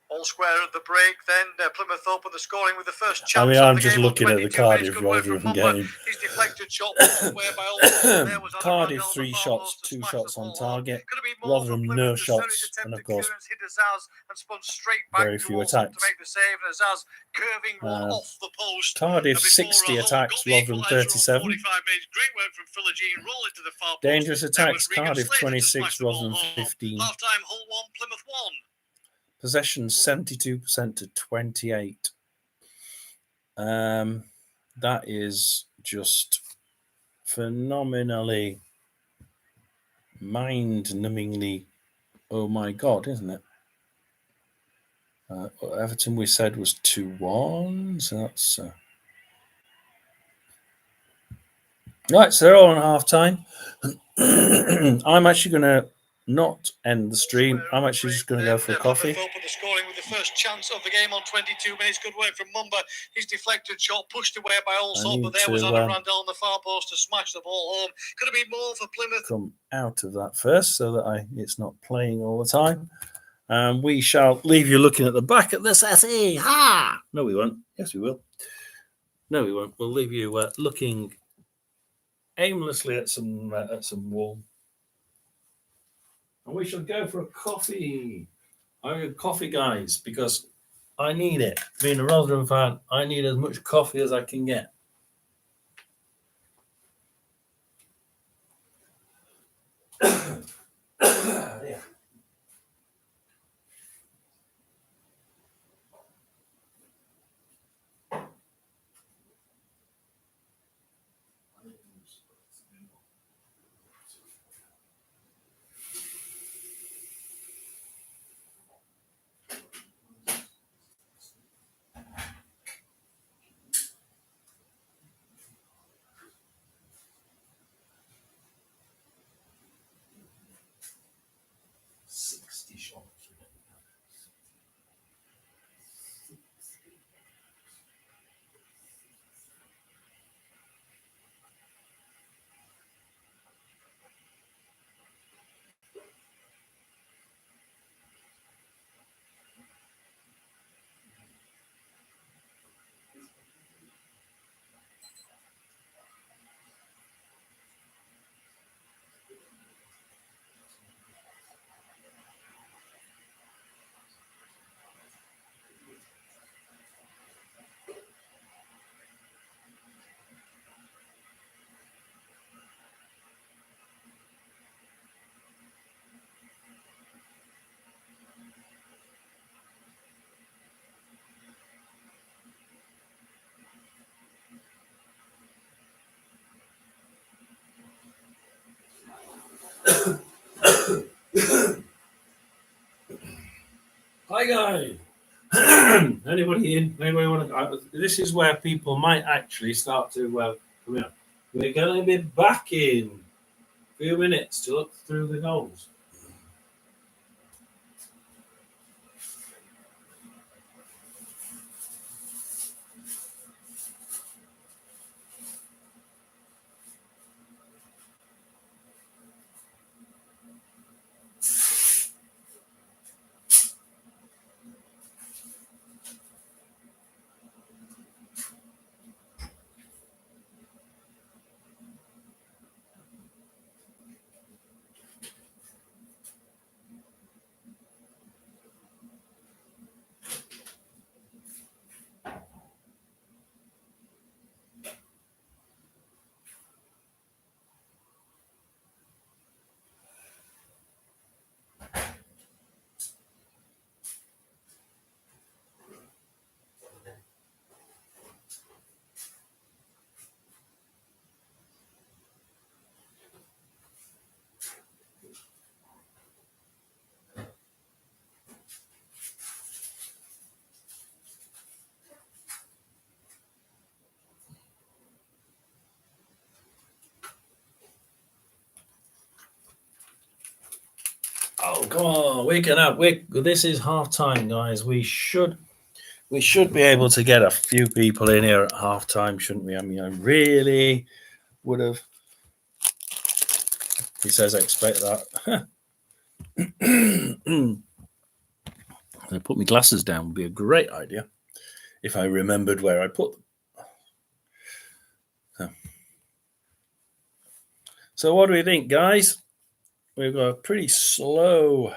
All square at the break, then Plymouth opened the scoring with the first chance. I'm just looking at the Cardiff Rotherham game. His deflected shot pushed away by Allsop. Cardiff 3 shots, 2 shots on target. Rotherham no shots, and of course hit Azaz and spun straight back very to few Allsop attacks. to make the save. And Azaz curving one off the post. Cardiff 60 attacks, Rotherham 37. 45 minutes. Great work from Philogene. Roll it to the far post. Dangerous attacks, Cardiff 26, Rotherham 15. Half time, Hull 1, Plymouth 1. Possession 72% to 28. That is just phenomenally, mind-numbingly, oh my God, isn't it? Everton we said was 2-1, so that's right. So they're all on half time. I'm actually going to not end the stream. I'm actually just going to go for a coffee. Opened the scoring with the first chance of the game on 22 minutes. Good work from Mumba. His deflected shot pushed away by Allsop, but there was Adam Randell on the far post to smash the ball home. Could have been more for Plymouth. Come out of that first so that it's not playing all the time. We shall leave you looking at the back of this SE. Ha! No, we won't. Yes, we will. No, we won't. We'll leave you looking aimlessly at some wool. And we shall go for a coffee. I'm a coffee, guys, because I need it. Being a Rotherham fan, I need as much coffee as I can get. Yeah. Hi guys. Anybody in? Anybody want to? This is where people might actually start to come out. We're going to be back in a few minutes to look through the goals. Oh, come on, waking up. This is half time, guys. We should be able to get a few people in here at half time, shouldn't we? I mean, I really would have. He says, I expect that. I put my glasses down would be a great idea if I remembered where I put them. So what do we think, guys? We've got a pretty slow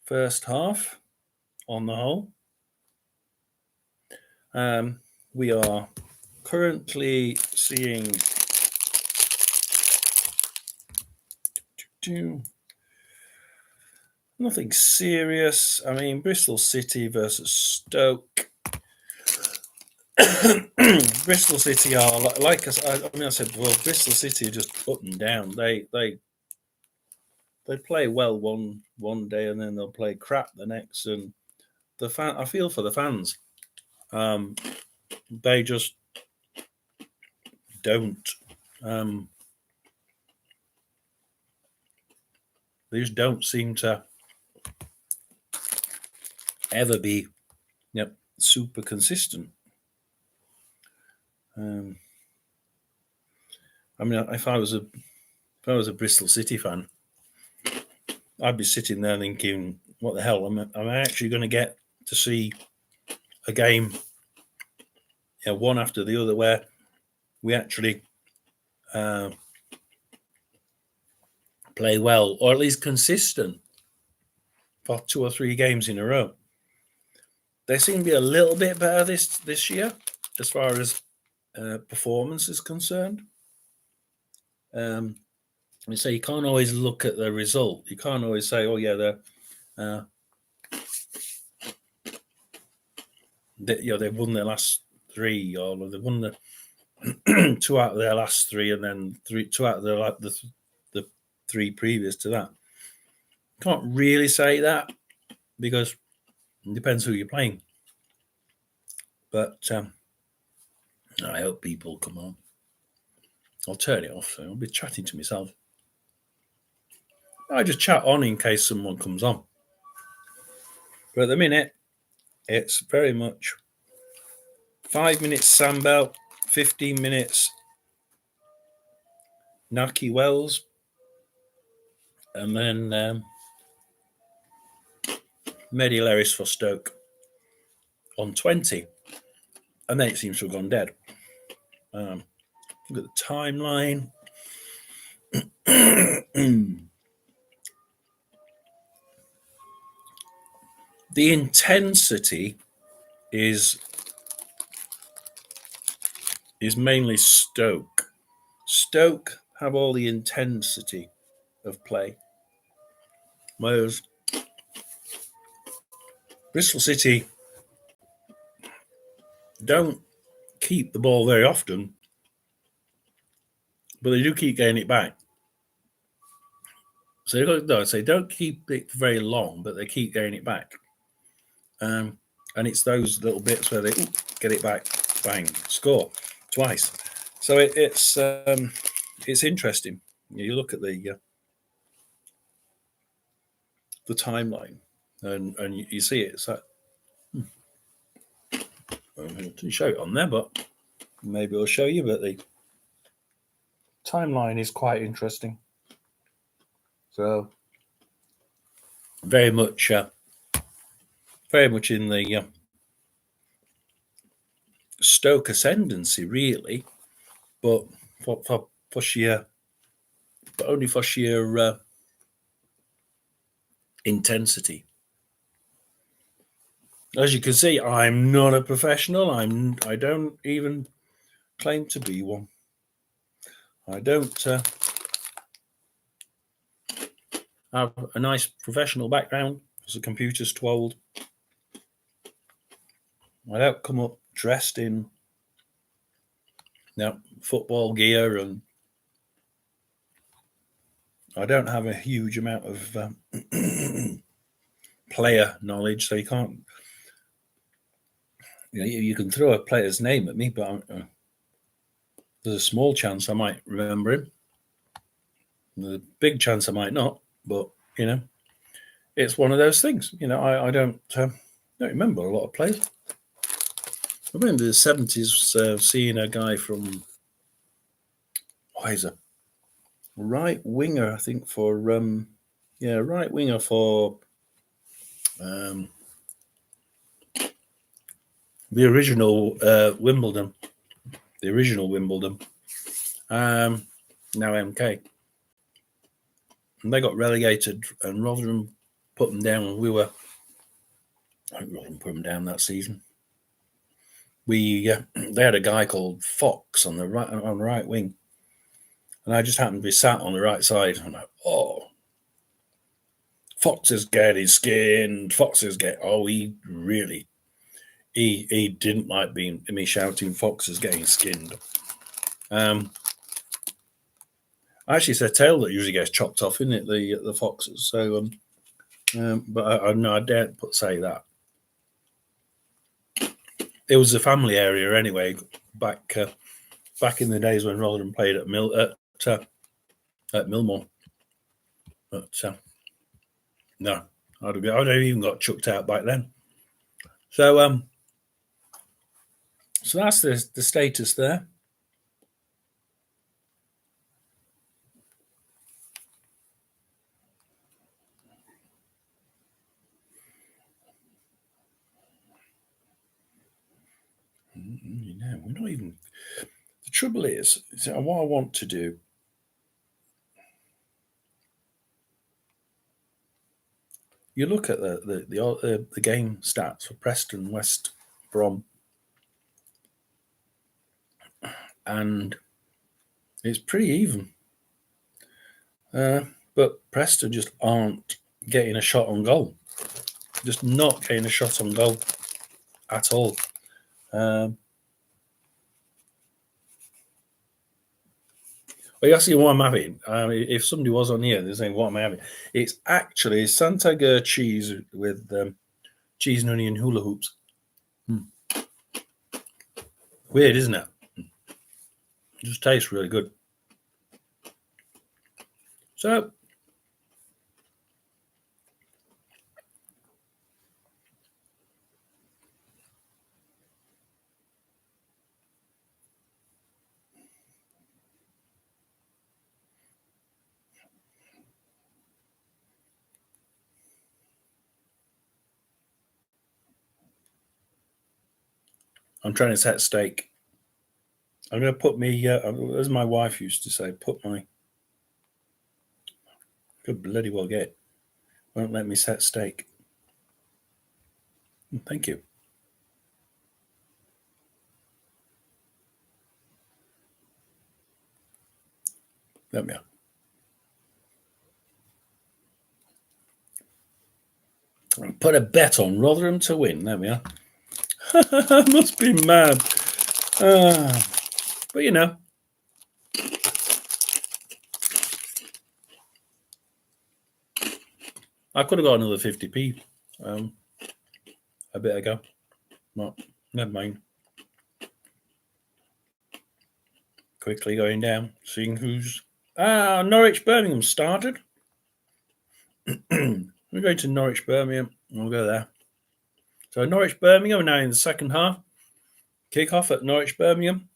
first half on the whole. We are currently seeing nothing serious. I mean, Bristol City versus Stoke. Bristol City are like us. I mean, I said, well, Bristol City are just up and down. They play well one day and then they'll play crap the next. And I feel for the fans. They just don't. They just don't seem to ever be, super consistent. I mean, if I was a Bristol City fan, I'd be sitting there thinking, "What the hell? Am I actually going to get to see a game, one after the other, where we actually play well, or at least consistent for 2 or 3 games in a row?" They seem to be a little bit better this year as far as performance is concerned. So you can't always look at the result. You can't always say, "Oh yeah, they've won their last 3, or they've won the 2 out of their last 3, and then 2 out of the 3 previous to that." Can't really say that because it depends who you're playing. But I hope people come on. I'll turn it off, so I'll be chatting to myself. I just chat on in case someone comes on. But at the minute, it's very much 5 minutes Sandbell, 15 minutes Naki Wells, and then Mehdi Leris for Stoke on 20. And then it seems to have gone dead. Look at the timeline. The intensity is mainly Stoke. Stoke have all the intensity of play, whereas Bristol City don't keep the ball very often, but they do keep getting it back. So they don't keep it very long, but they keep getting it back. And it's those little bits where they get it back, bang, score twice. So it's interesting. You look at the timeline, and you see it. It's like, I didn't show it on there, but maybe I'll show you. But the timeline is quite interesting. So very much in the Stoke ascendancy, really, but for sheer, but only for sheer intensity. As you can see, I'm not a professional. I don't even claim to be one. I don't have a nice professional background, as the computer's told. I don't come up dressed in football gear, and I don't have a huge amount of player knowledge, so you can't. You can throw a player's name at me, but there's a small chance I might remember him. There's a big chance I might not, but it's one of those things. I don't remember a lot of players. I remember the 70s seeing a guy from, he's a right winger, I think, for right winger for the original Wimbledon. The original Wimbledon. Now MK. And they got relegated, and Rotherham put them down. And I think Rotherham put them down that season. They had a guy called Fox on the right wing, and I just happened to be sat on the right side. I'm like, oh, Fox is getting skinned. He really, he didn't like me shouting Fox is getting skinned. Actually, it's their tail that usually gets chopped off, isn't it? The foxes. So, but I daren't say that. It was a family area anyway. Back in the days when Rotherham played at Millmore. But no, I'd have even got chucked out back then. So so that's the status there. We're not even. The trouble is, what I want to do. You look at the game stats for Preston, West Brom, and it's pretty even. But Preston just aren't getting a shot on goal. Just not getting a shot on goal at all. Well, you see what I'm having. If somebody was on here, they're saying, what am I having? It's actually Santager cheese with cheese and onion hula hoops. Weird, isn't it? It just tastes really good. So, I'm trying to set steak. I'm going to put me, as my wife used to say, could bloody well get. Won't let me set steak. Thank you. There we are. Put a bet on Rotherham to win. There we are. Must be mad. But I could have got another 50p a bit ago. Well, never mind. Quickly going down, seeing who's... Norwich Birmingham started. We're going to Norwich Birmingham. We'll go there. So Norwich Birmingham are now in the second half. Kick-off at Norwich Birmingham.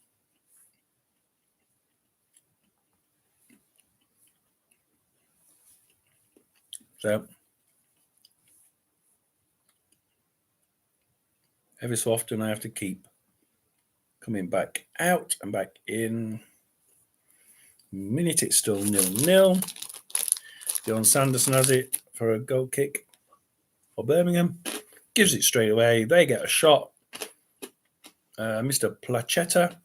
So every so often I have to keep coming back out and back in. Minute it's still 0-0. John Sanderson has it for a goal kick for Birmingham. Gives it straight away. They get a shot. Mr. Plachetta.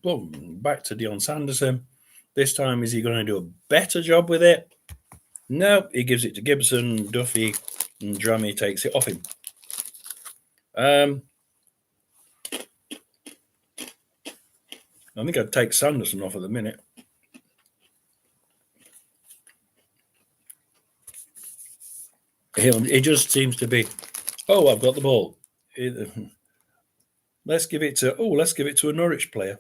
Boom, back to Dion Sanderson. This time, is he going to do a better job with it? No, he gives it to Gibson, Duffy, and Drammy takes it off him. I think I'd take Sanderson off at the minute. It just seems to be, I've got the ball. Let's give it to a Norwich player.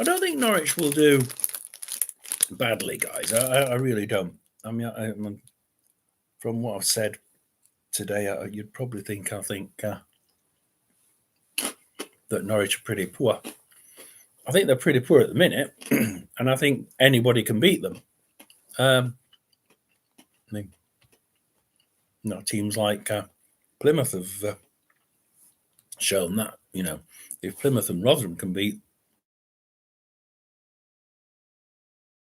I don't think Norwich will do badly, guys. I really don't. I mean, from what I've said today, you'd probably think I think that Norwich are pretty poor. I think they're pretty poor at the minute, and I think anybody can beat them. I mean, teams like Plymouth have shown that. If Plymouth and Rotherham can beat